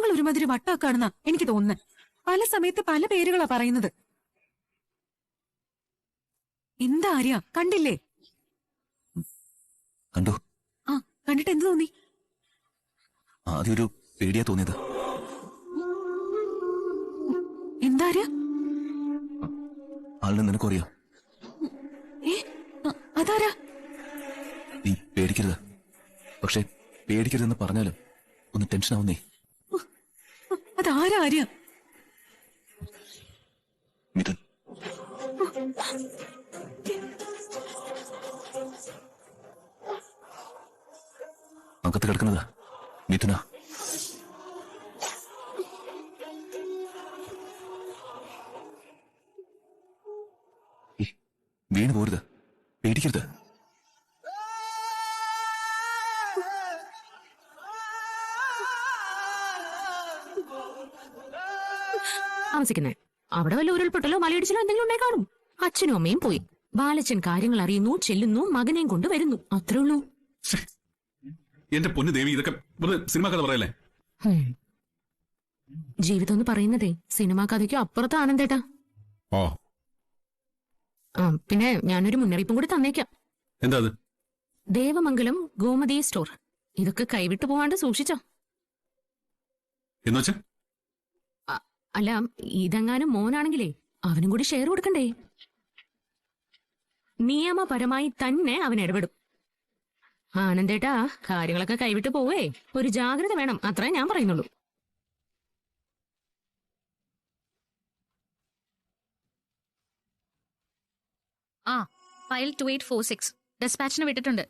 നിങ്ങൾ ഒരുമാതിരി വട്ടാക്കാണെന്നാ എനിക്ക് തോന്നുന്നത്. പല സമയത്ത് പല പേരുകളാ പറയുന്നത്. എന്താ ആര്യ, കണ്ടില്ലേ? കണ്ടു. ആ, കണ്ടിട്ട് എന്ത് തോന്നി? ആദ്യം ഒരു പേടിയാ തോന്നിയത്. എന്താ ആര്യ? ആളിനെ നിനക്കറിയോ? അതാരാ? നീ പേടിക്കരുത്. പക്ഷെ പേടിക്കരുതെന്ന് പറഞ്ഞാലും ഒന്ന് ടെൻഷൻ ആവുന്നേ. അതാരാ ആര്യ? മിഥുൻ. അകത്ത് കിടക്കുന്നത് മിഥുന. വീണ് പോരുത്, പേടിക്കരുത്. താമസിക്കുന്നേ അവിടെ വല്ല ഉരുൾപൊട്ടലോ മലയിടിച്ചിലോ എന്തെങ്കിലും ഉണ്ടായി കാണും. അച്ഛനും അമ്മയും പോയി. ബാലച്ചൻ കാര്യങ്ങൾ അറിയുന്നു, ചെല്ലുന്നു, മകനെയും കൊണ്ട് വരുന്നു. അത്രേ ഉള്ളൂ. എന്റെ പൊന്നു ദേവി, ഇതൊക്കെ സിനിമ കഥ പറയല്ലേ? ജീവിതം എന്ന് പറയുന്നതേ സിനിമാ കഥയ്ക്കോ അപ്പുറത്ത് ആനന്ദേട്ടാ. ഓ, പിന്നെ ഞാനൊരു മുന്നറിയിപ്പും കൂടി തന്നേക്കാം. എന്താ അത്? ദേവമംഗലം ഗോമതി സ്റ്റോർ. ഇതൊക്കെ കൈവിട്ടു പോവാണ്ട് സൂക്ഷിച്ചോ. എന്നുവെച്ചാ? അല്ല, ഇതെങ്ങാനും മോനാണെങ്കിലേ അവനും കൂടി ഷെയർ കൊടുക്കണ്ടേ? നിയമപരമായി തന്നെ അവൻ ഇടപെടും. ആനന്ദേട്ടാ, കാര്യങ്ങളൊക്കെ കൈവിട്ട് പോവേ, ഒരു ജാഗ്രത വേണം, അത്രേ ഞാൻ പറയുന്നുള്ളൂ. ഫയൽ 2846 ഡെസ്പാച്ചിന് വിട്ടിട്ടുണ്ട്.